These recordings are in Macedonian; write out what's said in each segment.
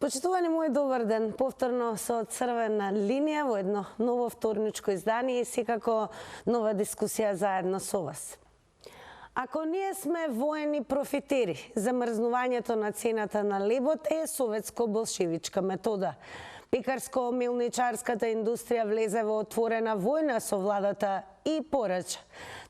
Почитувани мој, добар ден. Повторно со Црвена линија во едно ново вторничко издание и секако нова дискусија заедно со вас. Ако ние сме воени профитери, замрзнувањето на цената на лебот е советско-болшевичка метода. Пекарско-мелничарската индустрија влезе во отворена војна со владата и порача: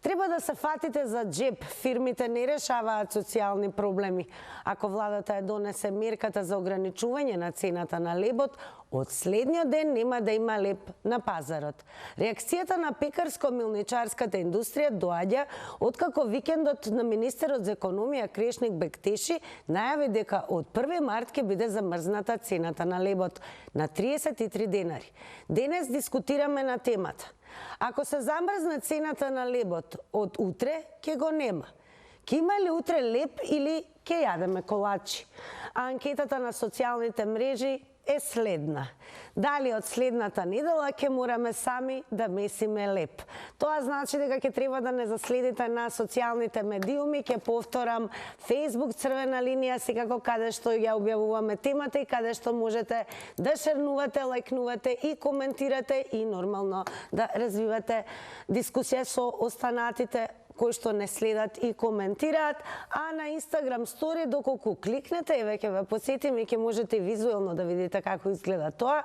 треба да се фатите за джеб, фирмите не решаваат социјални проблеми. Ако владата ја донесе мерката за ограничување на цената на лебот, од следниот ден нема да има леб на пазарот. Реакцијата на пекарско-мелничарската индустрија доаѓа откако викендот на министерот за економија Крешник Бектеши најави дека од 1 март ќе биде замрзната цената на лебот на 33 денари. Денес дискутираме на темата: ако се замрзне цената на лебот, од утре ќе го нема. Ќе има ли утре леб или ќе јадеме колачи? А анкетата на социјалните мрежи е следна: дали од следната недела ќе мораме сами да месиме леб? Тоа значи дека ќе треба да не заследите на социјалните медиуми. Ќе повторам: Facebook Црвена линија, секако каде што ја објавуваме темата и каде што можете да шернувате, лајкнувате и коментирате и нормално да развивате дискусија со останатите кои што не следат и коментираат. А на Instagram Story, доколку кликнете, еве ќе ве потсетим и ќе можете визуелно да видите како изгледа тоа.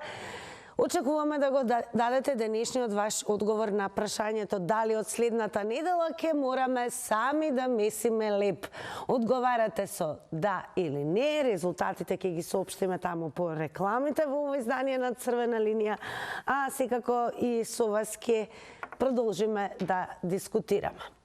Очекуваме да го дадете денешниот ваш одговор на прашањето дали од следната недела ќе мораме сами да месиме леб. Одговарате со да или не, резултатите ќе ги соопштиме таму по рекламите во ово издание на Црвена линија, а секако и со вас ќе продолжиме да дискутираме.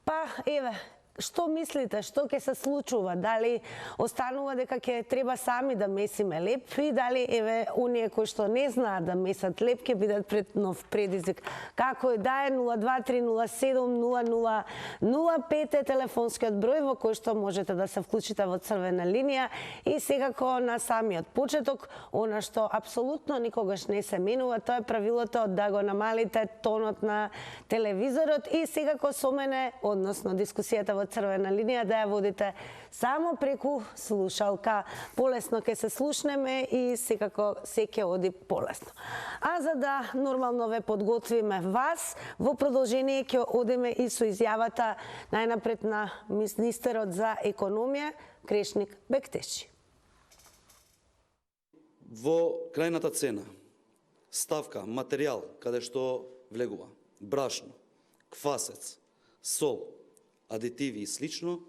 Па, еве, што мислите, што ќе се случува? Дали останува дека ќе треба сами да месиме леб и дали, еве, оние кои што не знаат да месат леб ќе бидат пред нов предизвик? Како е да е 023070005 е телефонскиот број во кој што можете да се вклучите во Црвена линија и секако на самиот почеток, она што апсолутно никогаш не се менува, тоа е правилото да го намалите тонот на телевизорот и секако со мене, односно дискусијата во Црвена линија, да ја водите само преку слушалка. Полесно ќе се слушнеме и секако се ќе оди полесно. А за да нормално ве подготвиме вас, во продолжение ќе одиме и со изјавата најнапред на министерот за економија Крешник Бектеши. Во крајната цена, ставка, материјал, каде што влегува брашно, квасец, сол, адитиви и слично,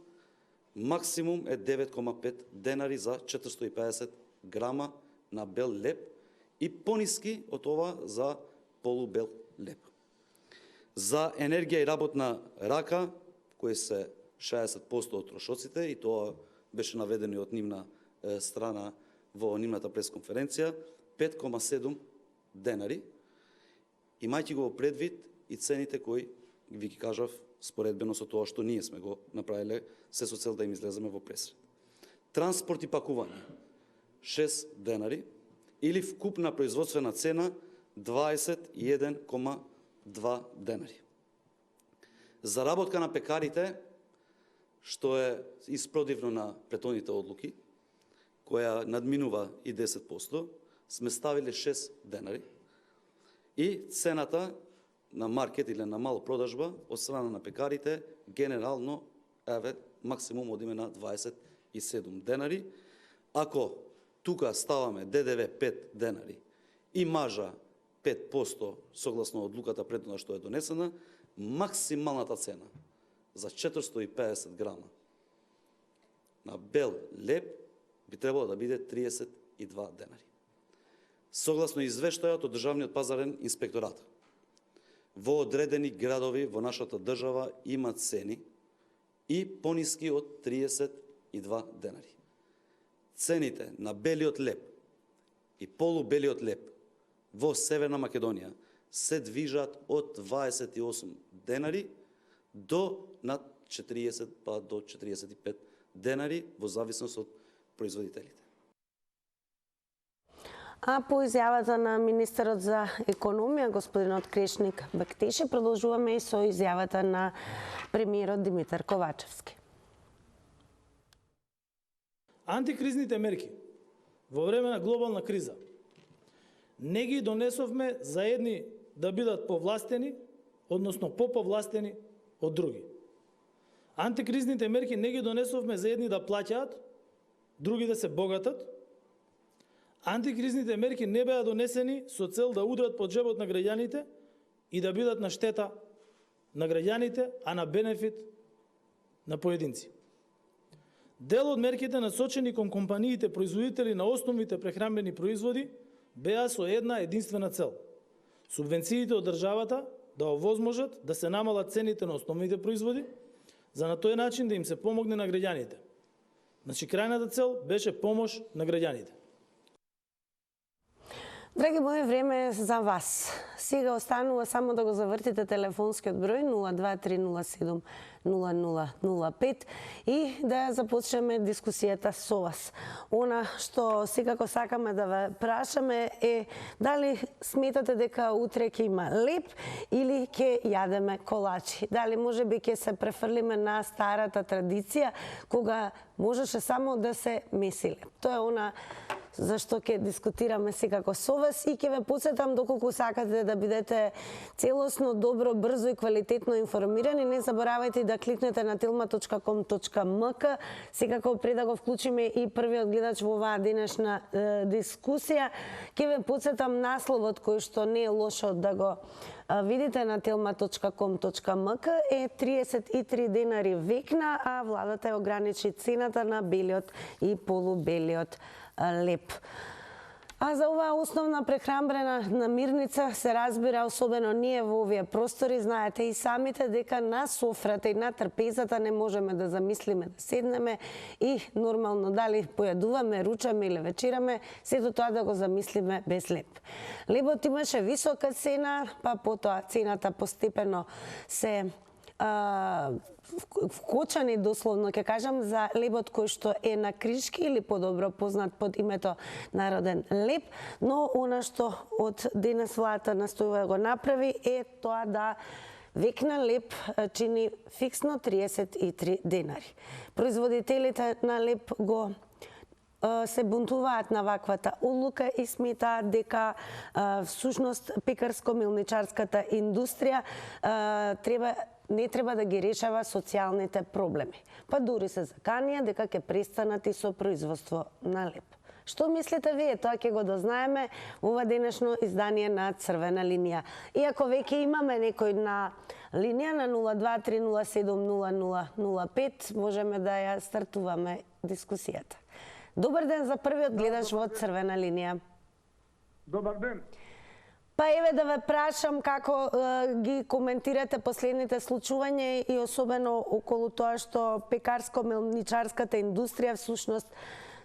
максимум е 9,5 денари за 450 грама на бел леб и пониски од ова за полубел леб. За енергија и работна рака, кои се 60% од трошоците, и тоа беше наведено од нивна страна во нивната пресконференција, 5,7 денари, имајќи го предвид и цените кои ви ги кажав споредбено со тоа што ние сме го направиле, се со цел да им излеземе во пресред. Транспорт и пакување 6 денари или вкупна производствена цена 21,2 денари. Заработка на пекарите, што е испродивно на претhodните одлуки, која надминува и 10%, сме ставиле 6 денари и цената на маркет или на мал продажба од страна на пекарите генерално еве максимум одиме на 27 денари. Ако тука ставаме ДДВ 5 денари и мажа 5% согласно одлуката предходно што е донесена, максималната цена за 450 грама на бел леб би требало да биде 32 денари. Согласно извештајот од Државниот пазарен инспекторат, во одредени градови во нашата држава има цени и пониски од 32 денари. Цените на белиот леб и полубелиот леб во Северна Македонија се движат од 28 денари до над 40 па до 45 денари во зависност од производителите. А по изјавата на министерот за економија, господинот Крешник Бектеши, продолжуваме и со изјавата на премиерот Димитар Ковачевски. Антикризните мерки во време на глобална криза. Не ги донесовме за едни да бидат повластени, односно поповластени од други. Антикризните мерки не ги донесовме за едни да плаќаат, други да се богатат. Антикризните мерки не беа донесени со цел да удрат по джебот на граѓаните и да бидат на штета на граѓаните, а на бенефит на поединци. Дел од мерките насочени кон компаниите производители на основните прехранбени производи беа со една единствена цел – субвенциите од државата да овозможат да се намалат цените на основните производи, за на тој начин да им се помогне на граѓаните. Значи, крајната цел беше помош на граѓаните. Драги мои, време е за вас. Сега останува само да го завртите телефонскиот број 023070005 и да започнеме дискусијата со вас. Она што секако сакаме да ве прашаме е дали сметате дека утре ќе има леп или ќе јадеме колачи. Дали можеби ќе се префрлиме на старата традиција кога можеше само да се меси леп. Тоа е она зашто ќе дискутираме секако со вас и ќе ве потсетам доколку сакате да бидете целосно, добро, брзо и квалитетно информирани, не заборавајте да кликнете на tilma.com.mk. Секако пред да го вклучиме и првиот гледач во оваа денешна дискусија, ќе ве потсетам насловот кој што не е лошо да го видите на tilma.com.mk е 33 денари векна, а владата е ограничи цената на белиот и полубелиот леп. А за оваа основна прехранбена намирница се разбира, особено ние во овие простори, знаете и самите дека на софрата и на трпезата не можеме да замислиме да седнеме и нормално дали појадуваме, ручаме или вечераме, сето тоа да го замислиме без леп. Лебот имаше висока цена, па потоа цената постепено се вкочани дословно, ќе кажам, за лебот кој што е на кришки или подобро познат под името народен леп, но она што од денес владата настојува да го направи е тоа да векна леп чини фиксно 33 денари. Производителите на леп го се бунтуваат на ваквата одлука и сметаат дека всушност пекарско-милничарската индустрија не треба да ги решава социјалните проблеми. Па дури се заканија дека ќе престанат и со производство на леп. Што мислите вие? Тоа ќе го дознаеме во ова денешно издание на Црвена линија. Иако веќе имаме некој на линија на 023070005, можеме да ја стартуваме дискусијата. Добар ден за првиот гледач во Црвена линија. Добар ден. Па еве да ве прашам како ги коментирате последните случувања и особено околу тоа што пекарско-мелничарската индустрија всушност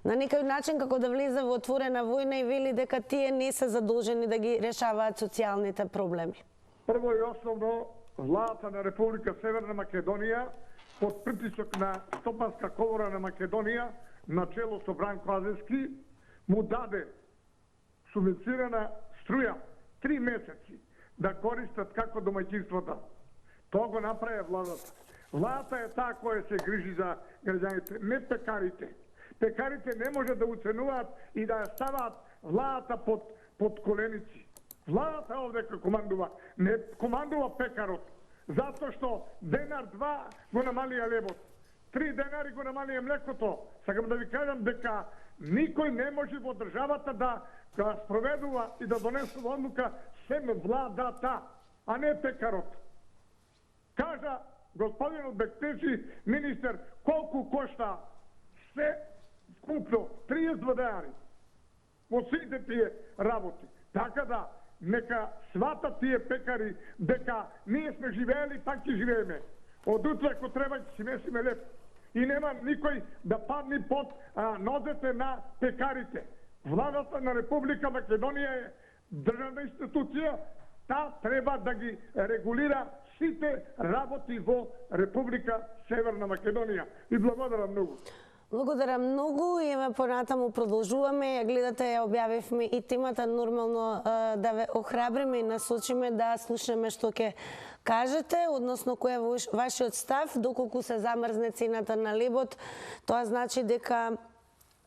на некој начин како да влезе во отворена војна и вели дека тие не се задолжени да ги решаваат социјалните проблеми. Прво и основно, владата на Република Северна Македонија под притисок на Стопанска комора на Македонија начело со Бранко Азевски му даде субвенцирана струја 3 месеци да користат како домаќинствата. Тоа го направи владата. Владата е таа која се грижи за граѓаните, не пекарите. Пекарите не може да уценуваат и да ја ставаат владата под коленици. Владата овде командува, не командува пекарот, затоа што денар-два го намалија лебот. 3 денари го намалија млекото. Сакам да ви кажам дека никој не може во државата да спроведува и да донесува одлука сем владата, а не пекарот. Кажа господинот Бектежи, министер, колку кошта се скупно 32 денари во сите тие работи. Така да, нека сватат тие пекари дека ние сме живеели, пак ќе живееме. Од утре, ако треба, ќе си месиме леп. И нема никој да падне под нозете на пекарите. Владата на Република Македонија е државна институција, та треба да ги регулира сите работи во Република Северна Македонија. И благодарам многу. Благодарам многу и еве понатаму продолжуваме. Ја гледате, ја објавивме и темата, нормално да ве охрабриме и насочиме да слушнеме што ќе кажете, односно кој е вашиот став, доколку се замрзне цената на лебот. Тоа значи дека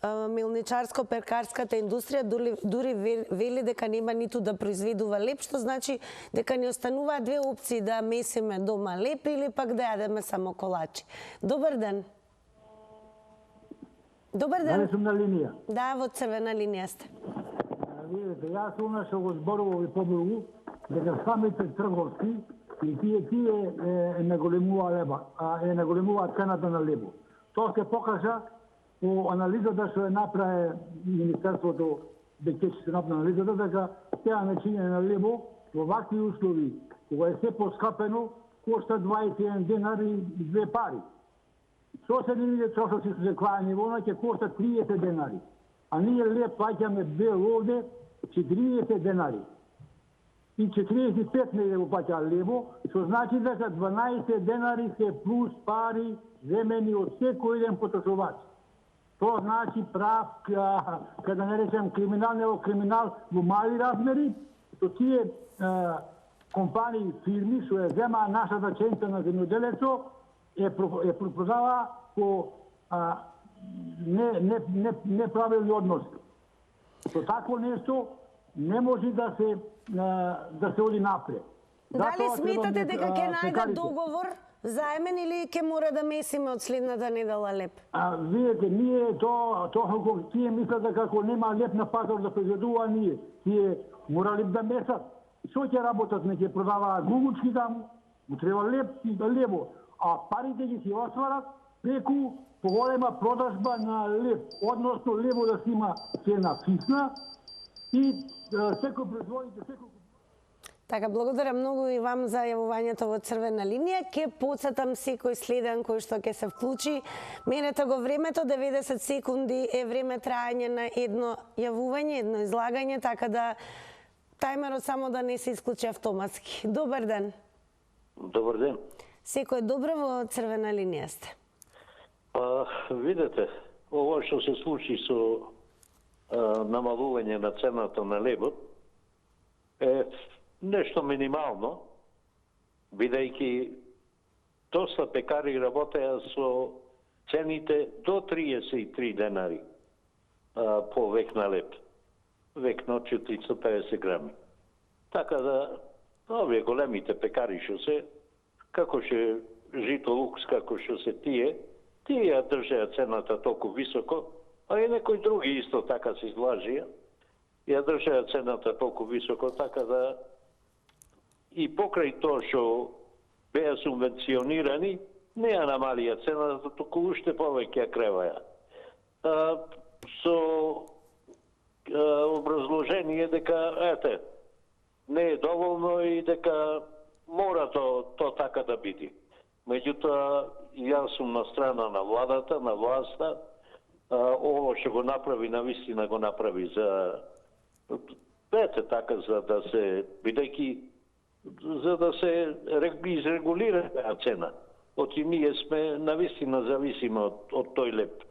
мелничарско-перкарската индустрија дури вели дека нема ниту да произведува леп, што значи дека ни остануваат две опции: да месиме дома леп или пак да јадеме само колачи. Добар ден. Добар ден. Дали сум на линија? Да, во црвена линија сте. Видите, јас сум што го зборував и поброгу, дека самите трговски и тие наголемуваат цената на лебо. Тоа се покажа по анализата што ја направи Министерството, дека се направи анализата, дека теа начиња на лебо во вакви услови, кога е се поскапено, кошта 21 динар и 2 пари. Соседните трошоци што се клајани во ќе кошта 30 денари. А ние леп плаќаме бел овде 40 денари. И 45 не го плаќа лебо, што значи дека 12 денари се плюс пари земени од секој ден потрошувач. Тоа значи прав, када не речем криминал во мали размери, што тие компании, фирми што ја земаа нашата ченца на земјоделецо, е продава по неправилни односи. Со такво нешто не може да се оди напред. Дали сметате дека ќе најдат договор заемен или ќе мора да месиме од следната недела леп? Видите, ние тоа како тие мислат дека како нема леп на пазар да произведува ние, тие морали да месат. Што ќе работат, не ќе продаваат гугучки таму, му треба леп и лебо. А парите ги си осварат преку поголема продажба на леб, односно лебо да си има цена фиксна и секој производител, секој... Така, благодарам многу и вам за јавувањето во црвена линија. Ке подсетам секој следен кој што ќе се вклучи. Менете го времето, 90 секунди е време трајање на едно јавување, едно излагање, така да тајмерот само да не се исклучи автоматски. Добар ден. Добар ден. Секој добро во црвена линија сте. Видете, ова што се случи со намалување на цената на лебот е нешто минимално, бидејќи доста пекари работеа со цените до 33 денари по век на леб. Век на 450 грами. Така да, овие големите пекари што се, како ше Жито Лукс, како што се тие ја држеа цената толку високо, а и некои други исто така се излажија, ја држеа цената толку високо, така да и покрај тоа што беа субвенционирани, не ја намалија цената, туку уште повеќе ја креваја. Со образложение дека, не е доволно и дека мора то така да биде. Меѓутоа, јас сум на страна на владата, на власта. Ово што го направи, навистина го направи за така, за да се, бидејќи за да се изрегулира таа цена. Оти ние сме навистина зависими од тој леб.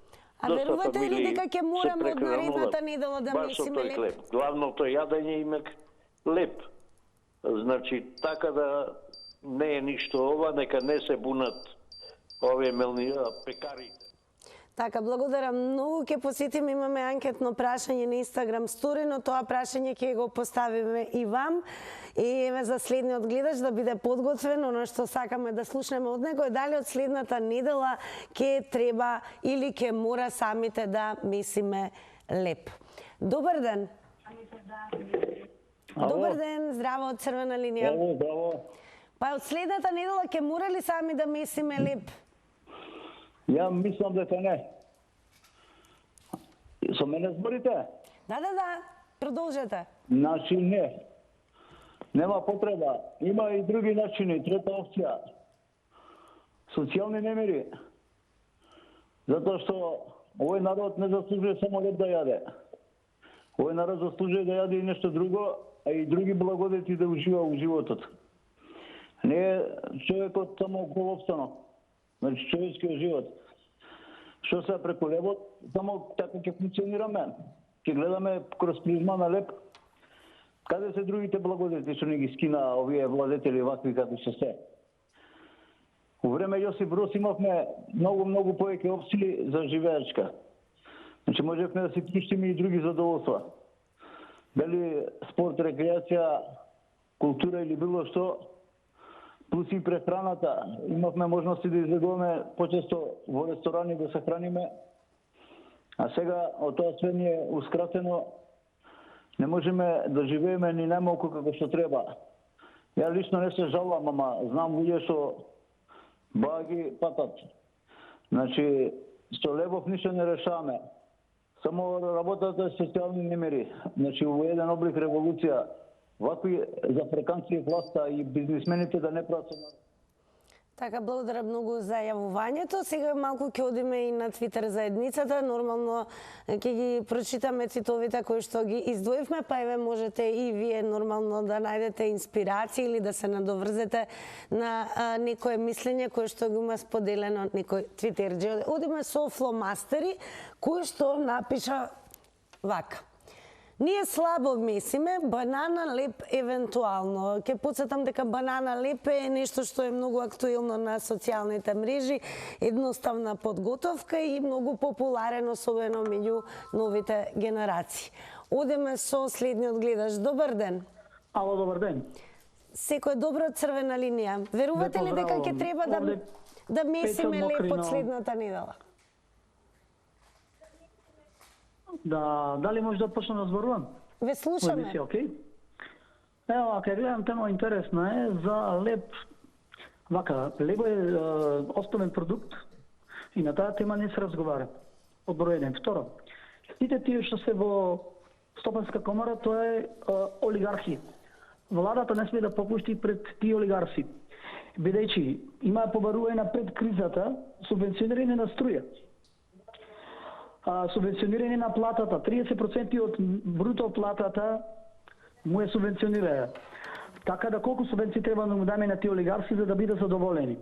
А верувате ли дека ќе мораме од наредната недела да месиме леб? Главното јадење има леб. Значи, така да не е ништо ова, нека не се бунат овие пекарите. Така, благодарам многу. Ќе посетим, имаме анкетно прашање на Инстаграм стори, но тоа прашање ќе го поставиме и вам. И еве за следниот гледач да биде подготвен, оно што сакаме да слушнеме од него е дали од следната недела ќе треба или ќе мора самите да месиме леб. Добар ден. Добар ден, здраво од црвена линија. Здраво. Па од следната недела ќе мора ли сами да месиме леб? Ја мислам дека не. Со мене зборите? Да, продолжете. Значи не. Нема потреба. Има и други начини, трета опција. Социјални немири. Затоа што овој народ не заслужува само леб да јаде. Овој народ заслужува да јаде и нешто друго, а и други благодети да ужива во животот. Не е човекот само колопстано. Значи човечкиот живот. Што се преку лебот, само така ќе функционираме. Ќе гледаме кроз призма на леб. Каде се другите благодети што не ги скина овие владетели вакви како што се? Во време Јосип Брос имавме многу повеќе опции за живеачка. Значи можехме да си прищиме и други задоволства. Дали спорт, рекреација, култура или било што, плюс и прехраната. Имавме можности да излегуваме почесто во ресторани да се храниме. А сега од тоа све ни е ускратено. Не можеме да живееме ни најмалку како што треба. Ја лично не се жалам, ама знам луѓе што баги патат. Значи, со лебов ништо не решаваме. Само работата е социјални немери. Значи, во еден облик револуција. Вакви зафреканци власта и бизнисмените да не працат. Така, благодарам многу за јавувањето. Сега малку ќе одиме и на Твитер заедницата. Нормално ќе ги прочитаме цитовите кои што ги издвоивме, па еве можете и вие нормално да најдете инспирација или да се надоврзете на некое мислење кое што го има споделено од некој твитерџи. Одиме со фломастери кој што напиша вака. Ние слабо месиме, банана леп евентуално. Ке подсетам дека банана леп е нешто што е многу актуелно на социјалните мрежи, едноставна подготовка и многу популарен, особено меѓу новите генерации. Одеме со следниот гледач. Добар ден. Ало, добар ден. Секој добро црвена линија. Верувате ли дека ќе треба да месиме леп од следната недела? Дали може да почнем да зборувам? Ве слушаме. Окей. Ево, ако гледам тема интересна е за леб. Вака, леб е основен продукт и на таа тема не се разговара. Од број 1. Второ, сите тие што се во Стопанска комора, тоа е олигархи. Владата не смее да попушти пред тие олигарси. Бидејќи има побарување пред кризата, субвенционирање на струја. Субвенционирање на платата, 30% од бруто платата му е субвенционирана. Така да колку субвенции треба да му даме на тие олигарси за да бидат задоволени.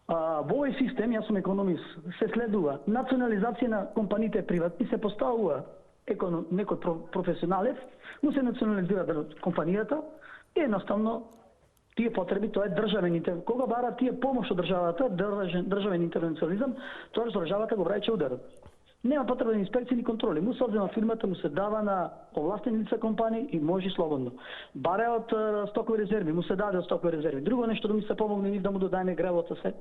Во овој систем, јас сум економист, се следува национализација на компаниите приватни, се поставува некој професионалец, му се национализира компанијата и едноставно тие потреби, тоа е државен интервенцијализам. Кога бара тие помош од државата, државен интервенцијализам, тоа државата го враќа ударот. Нема потреба инспекции ни контроли. Му се одзема фирмата, му се дава на овластени лица компании и може слободно. Баре од стокови резерви, му се даде од стокови резерви. Друго нешто да ми се помогне да му додајме гревото се.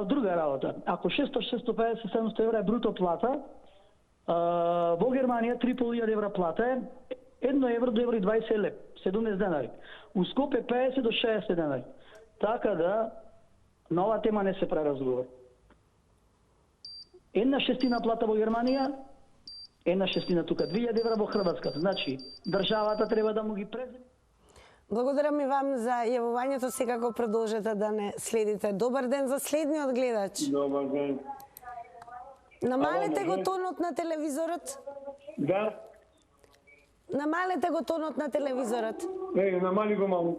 Друга работа. Ако 600, 650, 700 евра е бруто плата, во Германија 3.500 евра плата е 1 евро до евро и 20 леп, 17 денари. У Скопје 50 до 60 денари. Така да на оваа тема не се прави разговор. 1/6 плата во Германија, 1/6 тука, 2000 евра во Хрватска. Значи, државата треба да му ги преземе. Благодарам и вам за јавувањето. Секако продолжете да не следите. Добар ден за следниот гледач. Добар ден. Намалете го тонот на телевизорот. Да? Намалете го тонот на телевизорот. Не, намали го малку.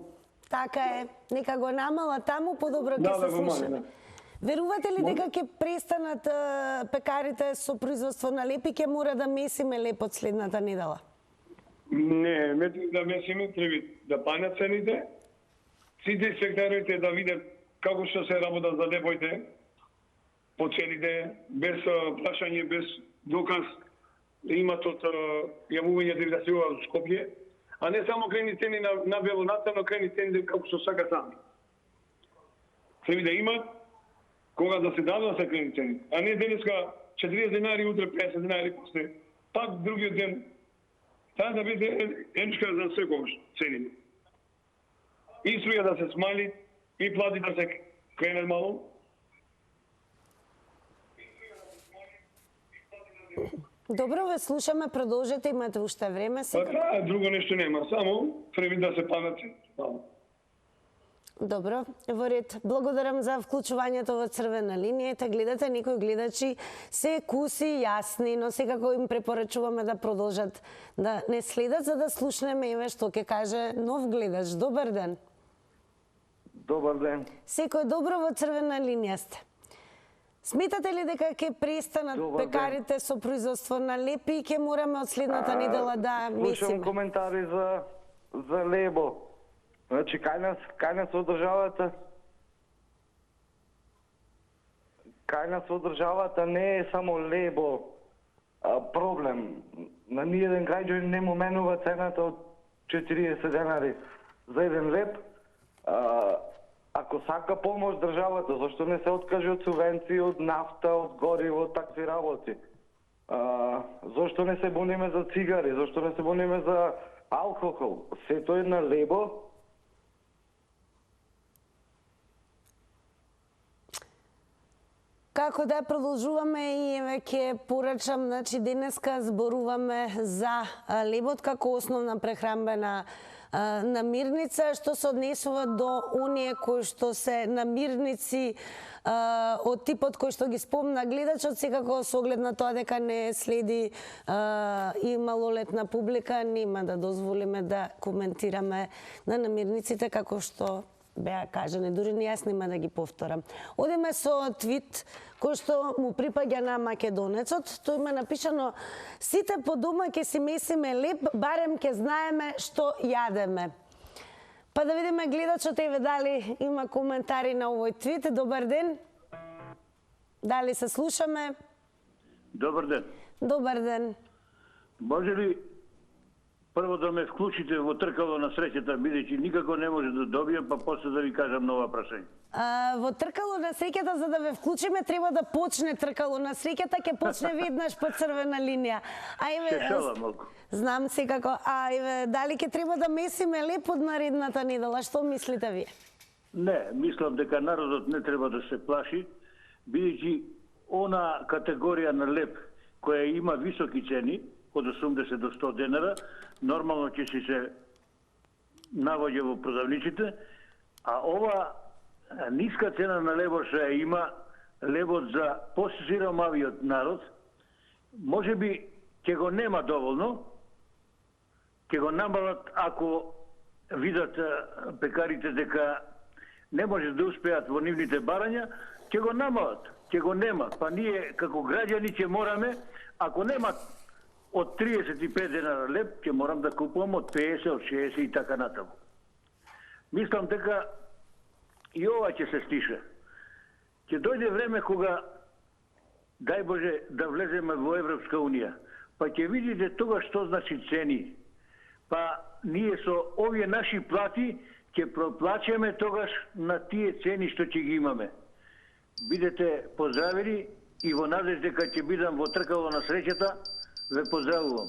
Така е. Нека го намала таму, подобро ќе се слушаме. Верувате ли дека ќе престанат пекарите со производство на леп и ќе мора да месиме леп од следната недела? Не, да месиме, треба да панат цените. Сите инспекторите да видат како што се работа за лепоите, по цените, без плашање, без доказ, имат од јавување да се во Скопје, а не само крени цени на белоната, но крени цени како што сака сами. Треба да имат кога да се дадат за крени цени, а не денеска 40 денари, утре 50 денари, после пак другиот ден. Таа да биде еднашка за секогаш цени. И струја да се смали, и плати да се кренат мало. Добро, ве слушаме, продолжете, имате уште време. Така, друго нешто нема, само треба да се панат цени. Добро, во ред. Благодарам за вклучувањето во црвена линијата. Гледате, некои гледачи се куси јасни, но секако им препорачуваме да продолжат да не следат, за да слушнеме еве што ќе каже нов гледач. Добар ден. Добар ден. Секој добро, во црвена линија сте. Сметате ли дека ќе престанат пекарите со производство на лепи и ќе мораме од следната недела да месиме? Слушам коментари за лебо. Значи, кај нас од државата не е само лебо проблем. На ниеден граѓанин не му менува цената од 40 денари за 1 леп. Ако сака помош државата, зашто не се откаже од субвенции, од нафта, од гориво, од такви работи? Зашто не се буниме за цигари? Зашто не се буниме за алкохол? Сето е на лебо. Како да продолжуваме и еве ќе порачам, значи денеска зборуваме за лебот како основна прехранбена намирница, што се однесува до оние кои што се намирници од типот кој што ги спомна гледачот, секако со оглед на тоа дека не следи и малолетна публика, нема да дозволиме да коментираме на намирниците како што беа кажани, дури не јас нема да ги повторам. Одиме со твит кој што му припаѓа на македонецот. Тој има напишано: сите по дома ќе си месиме леб, барем ќе знаеме што јадеме. Па да видиме гледачот еве дали има коментари на овој твит. Добар ден. Дали се слушаме? Добар ден. Добар ден. Може ли прво да ме вклучите во тркало на среќата, бидејќи никако не може да добијам, па после да ви кажам нова прашање? Во тркало на среќата, за да ве вклучиме, треба да почне тркало на среќата, ќе почне веднаш по црвена линија. Се шалам малку. Знам секако. Дали ќе треба да месиме леб од наредната недела? Што мислите вие? Не, мислам дека народот не треба да се плаши, бидејќи она категорија на леб која има високи цени, од 80 до 100 денара, нормално ќе си се навоѓа во продавниците, а ова ниска цена на лебот што ја има, лебот за посиромавиот народ, може би ќе го нема доволно, ќе го намалат ако видат пекарите дека не може да успеат во нивните барања, ќе го намалат, ќе го нема. Па ние како граѓани ќе мораме, ако нема од 35 денара леб, ќе морам да купувам од 50, од 60 и така натаму. Мислам дека и ова ќе се стише. Ќе дојде време кога, дај Боже, да влеземе во Европска Унија, па ќе видите тога што значи цени. Па ние со овие наши плати ќе проплачеме тогаш на тие цени што ќе ги имаме. Бидете поздравени и во надеж дека ќе бидам во тркало на среќата, ве поздравувам.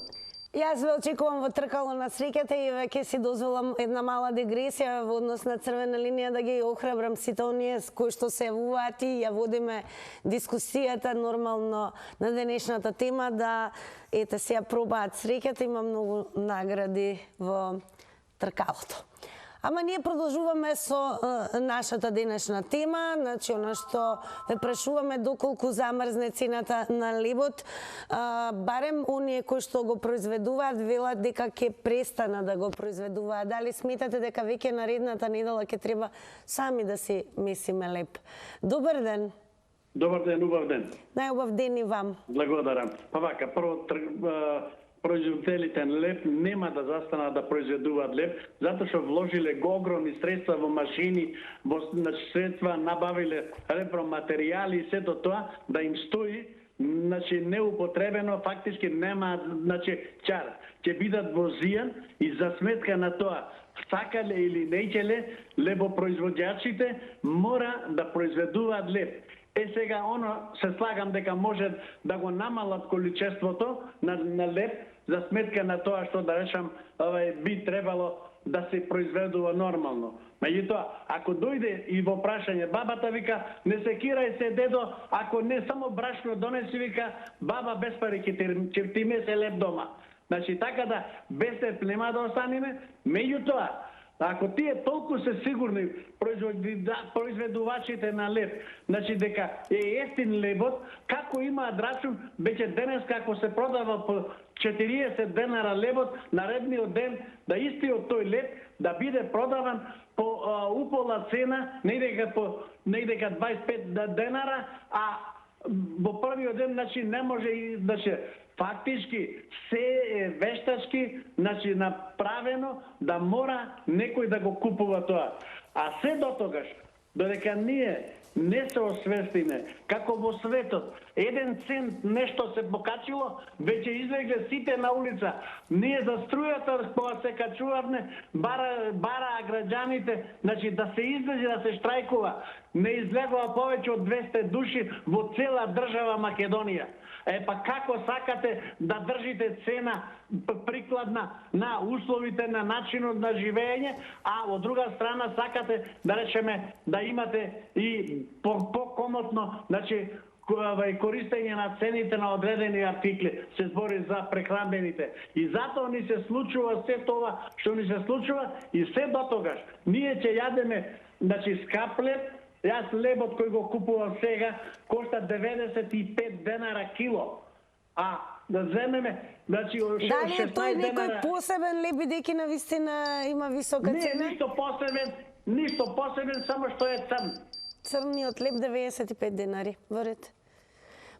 Јас ве очекувам во тркало на среќата и ќе си дозволам една мала дегресија во однос на црвена линија, да ги охрабрам сите оние кои што се јавуваат и ја водиме дискусијата нормално на денешната тема, да се ја пробаат среќата. Има многу награди во тркалото. Ама ние продолжуваме со нашата денешна тема, значи она што ве прашуваме доколку замрзне цената на лебот, барем оние кои што го произведуваат велат дека ќе престана да го произведуваат. Дали сметате дека веќе наредната недела ќе треба сами да си месиме леб? Добар ден. Добар ден, убав ден. Најубав ден и вам. Благодарам. Па вака, прво производителите на леб нема да застанат да произведуваат леб, затоа што вложиле огромни средства во машини, во средства набавиле репроматеријали и сето тоа да им стои, значи неупотребено, фактички нема, значи чар. Ќе бидат во зијан и за сметка на тоа, сакале или неќеле, лебопроизводјачите мора да произведуваат леб. Сега се слагам дека може да го намалат количеството на леб за сметка на тоа што да речам би требало да се произведува нормално. Меѓутоа, ако дојде и во прашање, бабата вика, не се кирај се дедо, ако не само брашно донеси, вика, баба без пари ќе ти месе леб дома. Значи така да без леб нема да останеме, меѓутоа, ако тие толку се сигурни произведувачите на леб, значи дека е ефтин лебот, како имаат рачун, веќе денес како се продава по 40 денара лебот, наредниот ден да истиот тој леб да биде продаван по упола цена, не дека 25 денара, а во првиот ден, значи не може и фактички се е вештачки, значи направено да мора некој да го купува тоа. А се до тогаш, додека ние не се освестиме како во светот 1 цент нешто се покачило, веќе излегле сите на улица. Ние за струјата кога се качувавме, бараа граѓаните, значи да се излезе да се штрајкува. Не излегува повеќе од 200 души во цела држава Македонија. Па како сакате да држите цена прикладна на условите, на начинот на живење, а од друга страна сакате да речеме да имате и по-комотно, значи користење на цените на одредени артикли, се збори за прехранбените. И затоа ни се случува се тоа што ни се случува и се дотогаш. Ние ќе јадеме, значи, скап леб. Јас лебот кој го купувам сега кошта 95 денара кило. А да земеме, значи 16 денара... Дали е тој некој посебен леб, бидејќи навистина има висока цена? Не, ништо посебен, само што е црн. Црниот леб 95 денари, во ред.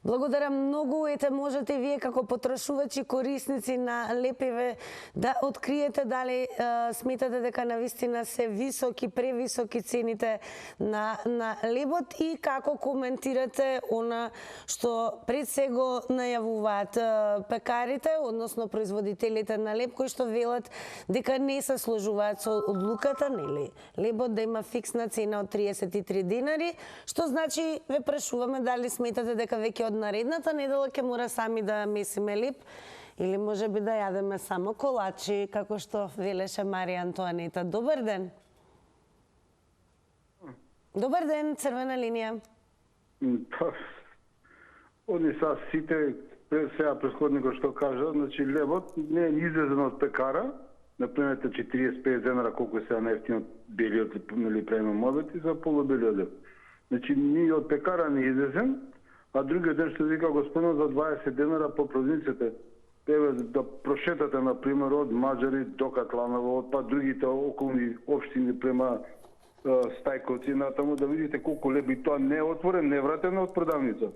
Благодарам многу, ете можете вие како потрошувачи, корисници на лепиве да откриете дали сметате дека навистина се високи, превисоки цените на лебот и како коментирате она што пред се го најавуваат пекарите, односно производителите на леб, кои што велат дека не се сложуваат со одлуката, нели? Лебот да има фиксна цена од 33 динари, што значи ве прашуваме дали сметате дека веќе од наредната недела ќе мора сами да месиме леб или може би да јадеме само колачи, како што велеше Марија Антоанета. Добар ден. Добар ден, црвена линија. Они са сите, сега претходникот што кажа, значи лебот не е излезен од пекара, например 40-50 денара колку е сега најефтино белиот или правиме мобети за полубелиот леб. Значи ни од пекара не излезен, а другиот ден што вика господинот за 20 денара по провинциите. Еве да прошетате например од Маџари до Катланово, од па другите околни општини према Стајковци натаму да видите колку леб и тоа не е отворен, не вратен од продавница.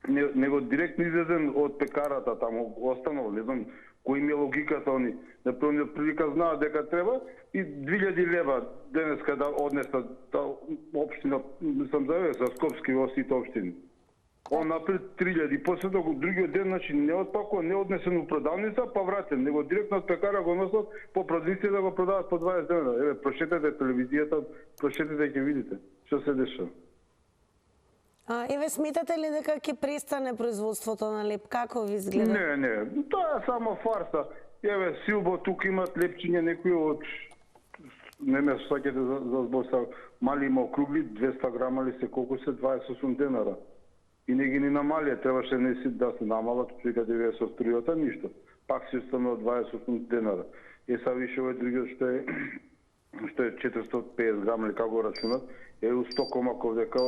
Него директно излезен од пекарата таму останал, не знам кој им е логиката они. Например, прилика знаат дека треба и 2000 лева денеска да однесат општина, сам заве за Скопски во сите општини. Он напред 3000, после тоа другиот ден, значи не отпакува, не однесен у продавница, па вратен, него директно од пекара го носат по продавници да го продават по 20 дена. Еве, прошетете телевизијата, прошетете ќе видите што се дешава. Еве, сметате ли дека ќе престане производството на леб? Како ви изгледа? Не, тоа е само фарса. Еве, Силбо тук имат лепчиња некои од не ме сваќате за збор са мали има округли 200 грама ли се колку се 28 денара. И не ги ни намалија, требаше не си да се намалат, прикаде вие со струјата, ништо. Пак се останува 28 денара. Са више овој другиот што е 450 грама или како го рачунат, е у 100 комаков дека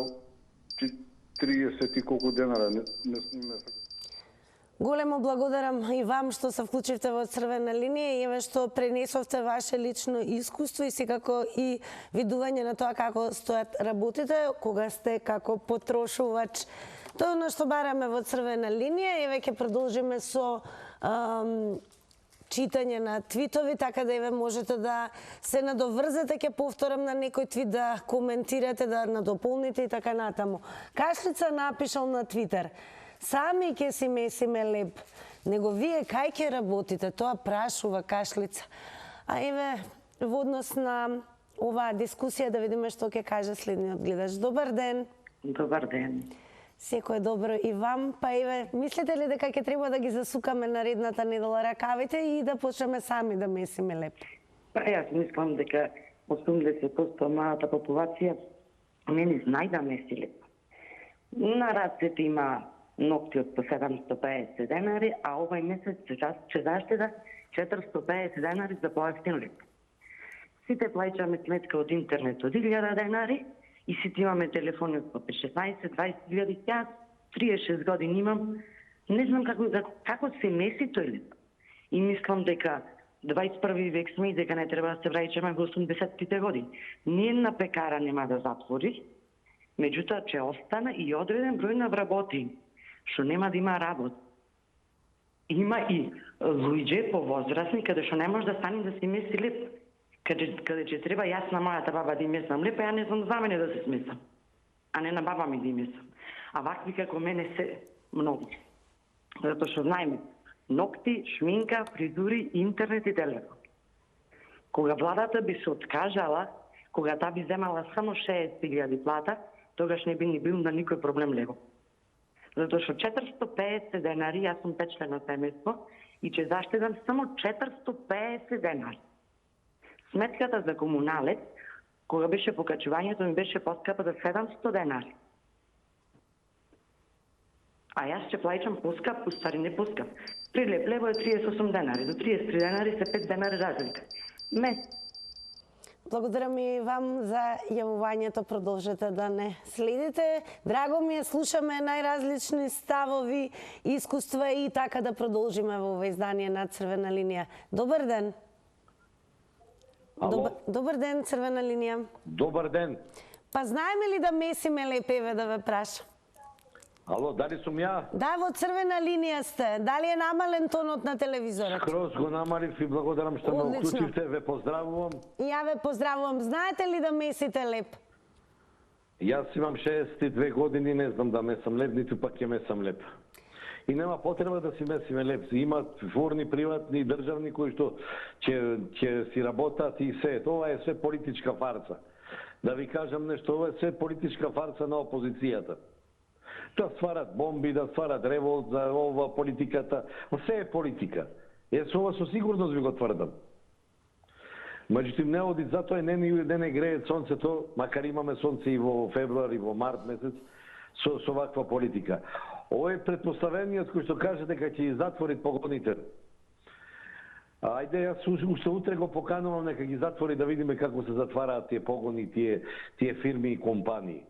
30 и колку денара. Големо благодарам и вам што се вклучивте во црвена линија и еве што пренесовте ваше лично искуство и секако и видување на тоа како стојат работите кога сте како потрошувач. Тоа на што бараме во црвена линија, еве ќе продолжиме со читање на твитови, така да еве можете да се надоврзете, ќе повторам на некој твит, да коментирате, да надополните и така натаму. Кашлица напишал на Твитер: сами ќе си месиме леб, него вие кај ќе работите, тоа прашува Кашлица. А еве во однос на оваа дискусија да видиме што ќе каже следниот гледач. Добар ден. Добар ден. Секој добро и вам. Па еве, мислите ли дека ќе треба да ги засукаме наредната недела ракавите и да почнеме сами да месиме леб? Па јас мислам дека 80% малата популација не знае да меси леб. На рацете има ногти од по 750 денари, а овај месец ќе заштеда 450 денари за поевтин леб. Сите плаќаме сметка од интернет од 1000 денари и сите имаме телефони од по 16-20 000. Јас 36 години имам, не знам како се меси тој леб. И мислам дека 21 век сме и дека не треба да се враќаме во 80-тите години. Ниједна пекара нема да затвори, меѓутоа ќе остана и одреден број на вработени што нема да има работа. Има и луѓе повозрасни каде што не може да стане да се меси леб. Каде ќе треба јас на мојата баба да месам леб, ја не знам за мене да се смесам. а не на баба ми да имесам. А вакви како мене се многу. Затоа што знаеме, ногти, шминка, фризури, интернет и телефон. Кога владата би се откажала, кога таа би земала само 60.000 плата, тогаш не би ни бил на никој проблем лего. Затоа што 450 денари, јас сум петчлено семејство, и че заштедам само 450 денари. Сметката за комуналец, кога беше покачувањето, ми беше поскапа за 700 денари. А јас ќе плаќам поскап, устари не поскап. При Леп Лево е 38 денари, до 33 денари се 5 денари разлика. Благодарам и вам за јавувањето, продолжете да не следите. Драго ми е, слушаме најразлични ставови, искуства и така да продолжиме во ова издание на Црвена линија. Добар ден. Добар ден, Црвена линија. Добар ден. Па знаеме ли да месиме леп, еве да ве прашам? Ало, дали сум ја? Да, во Црвена линија сте. Дали е намален тонот на телевизорот? Скроз го намалив и благодарам што ме уклучивте, ве поздравувам. И ја ве поздравувам. Знаете ли да месите леп? Јас имам 62 години, не знам да месам леп, ниту пак ќе месам леп. И нема потреба да си месиме леп. Има фурни, приватни и државни кои што ќе си работат и се. Тоа е се политичка фарса. Да ви кажам нешто, ова е се политичка фарса на опозицијата. Да стварат бомби, да стварат револт за ова политиката. Се е политика. Со ова со сигурност ви го тврдам. Меđutim, не оди, затоа не не грее сонцето, макар имаме сонце и во февруар и во март месец, со ваква политика. Ова е предпоставениот кој што каже дека ќе затвори погоните. Ајде, јас уште утре го поканувам нека ги затвори да видиме како се затвараат тие погони, тие фирми и компании.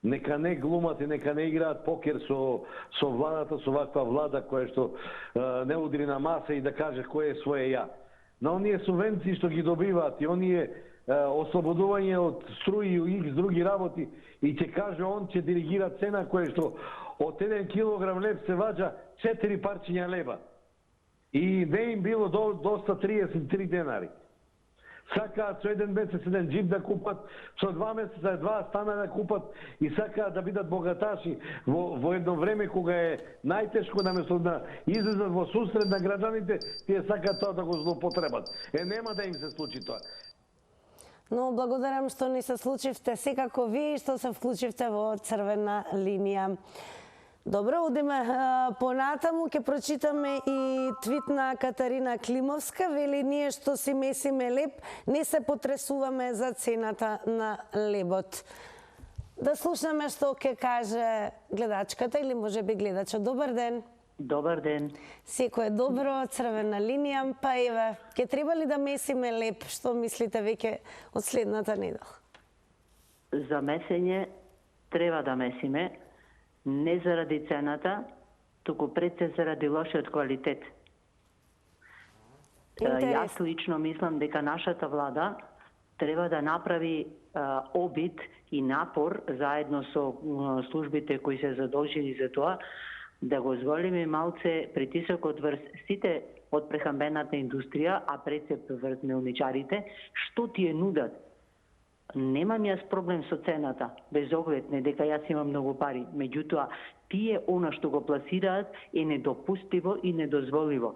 Нека не глумат и нека не играат покер со владата, со ваква влада која што не удри на маса и да каже кој е своје ја. На оние субвенции што ги добиваат и оние ослободување од струи и икс други работи и ќе каже он ќе диригира цена која што од 1 килограм леб се ваѓа 4 парчиња леба. И не им било доста 33 денари. Сакаат со 1 месец 1 джип да купат, со 2 месеца 2 стана да купат и сакаат да бидат богаташи во едно време кога е најтешко наместо да излезат во сусрет на граѓаните, тие сакаат тоа да го злоупотребат. Нема да им се случи тоа. Но благодарам што ни се случивте, секако вие што се вклучивте во Црвена линија. Добро, одиме понатаму, ќе прочитаме и твит на Катарина Климовска. Вели, ние што си месиме леб, не се потресуваме за цената на лебот. Да слушнеме што ќе каже гледачката или може би гледачот. Добар ден. Добар ден. Секој е добро, Црвена линија, па еве, ќе треба ли да месиме леб? Што мислите веќе од следната недела? За месење треба да месиме, не заради цената, туку пред се заради лошиот квалитет. Јас лично мислам дека нашата влада треба да направи обид и напор заедно со службите кои се задолжени за тоа, да го зголеми малце притисокот врз сите од прехранбената индустрија, а пред се врз мелничарите, што тие нудат. Немам јас проблем со цената, без оглед не дека јас имам многу пари. Меѓутоа, тие она што го пласираат е недопустиво и недозволиво.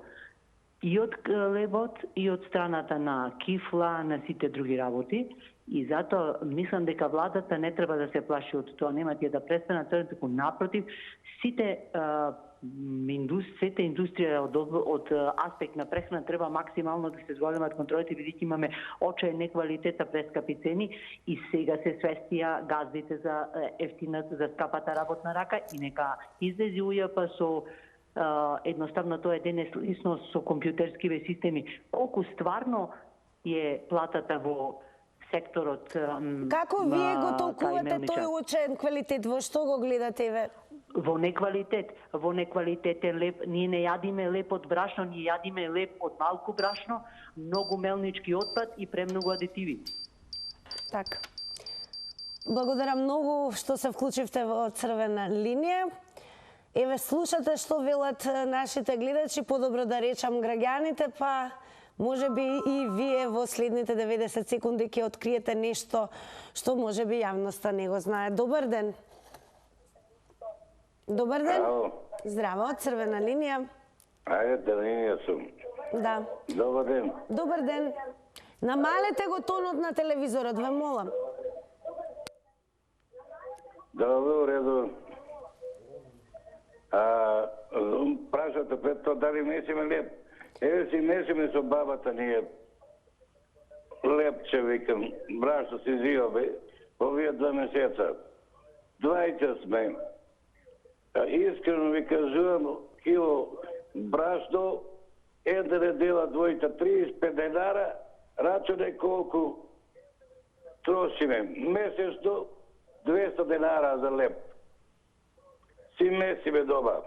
И од лебот, и од страната на кифла, на сите други работи. И затоа мислам дека владата не треба да се плаши од тоа, нема тие да престанат, туку напротив, сите индустрија од аспект на прехрана треба максимално да се зголемат контролите, бидејќи имаме очаен неквалитета, прескапи цени и сега се свестија газдите за ефтината, за скапата работна рака и нека излези УЈП со едноставно тоа е денес лисно со компјутерскиве системи. Колку стварно е платата во секторот? Како вие го толкувате тој очаен квалитет? Во што го гледате ве? Во неквалитетен леб. Ние не јадиме леб од брашно, ние јадиме леб од малку брашно, многу мелнички отпад и премногу адитиви. Така. Благодарам многу што се вклучивте во Црвена линија. Еве, слушате што велат нашите гледачи, подобро да речам граѓаните, па може би и вие во следните 90 секунди ќе откриете нешто што може би јавноста не го знае. Добар ден. Добар ден. Ало. Здраво, Црвена линија. Ајде, линија сум. Да. Добар ден. Добар ден. Намалете го тонот на телевизорот, ве молам. Добро, реду. Прашате пред тоа дали несиме леп. Еве си несиме со бабата ние. Лепче, викам, брашто си зиобе, овие 2 месеца. 20 сме. Искрено ви кажувам, кило брашто, едре дела двојта 35 денара, рачуне колку трошиме. Месечно 200 денара за леп. Си месиме дома.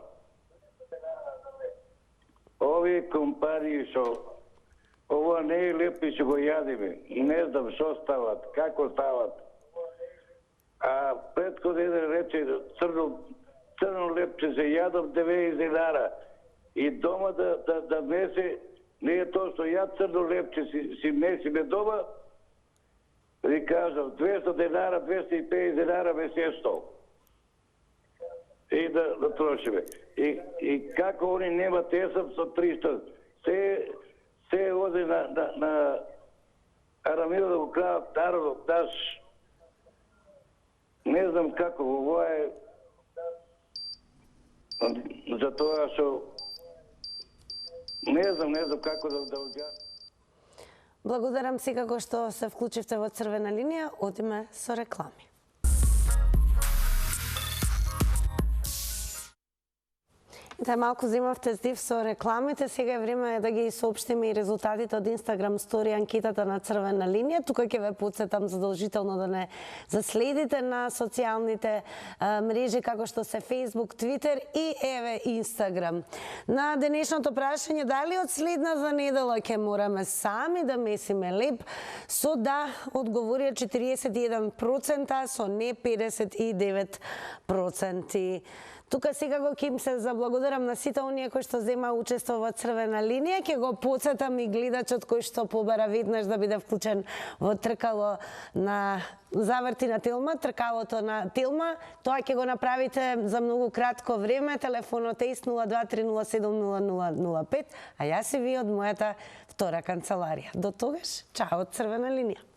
Овие компании што ова не е леп и што го јадиме. Не знам што стават, како стават. А предходен рече црно лепче се јадам 90 денара. И дома да месе, не е тоа што ја црно лепче си месиме дома, ви кажам, 200 денара, 250 денара месечно. И да трошиме. И како они немат есам со 300, се оде на Арамила да го крадат народот наш. Не знам како, ова е за тоа што не знам како да уѓа. Благодарам секако што се вклучивте во Црвена линија, одиме со реклами. Да, малку земавте здив со рекламите, сега е време да ги соопштиме и резултатите од Инстаграм стори анкетата на Црвена линија. Тука ќе ве потсетам задолжително да не заследите на социјалните мрежи како што се Facebook, Twitter и еве Инстаграм. На денешното прашање дали од следната недела ќе мораме сами да месиме леп, со да одговорија 41%, со не 59%. Тука секако ќе им се заблагодарам на сите оние кои што зема учество во Црвена линија. Ќе го потсетам и гледачот кој што побара веднаш да биде вклучен во тркало на заврти на Телма, тркалото на Телма. Тоа ќе го направите за многу кратко време. Телефонот е 0230700005, а јас и ви од мојата втора канцеларија. До тогаш, чао од Црвена линија.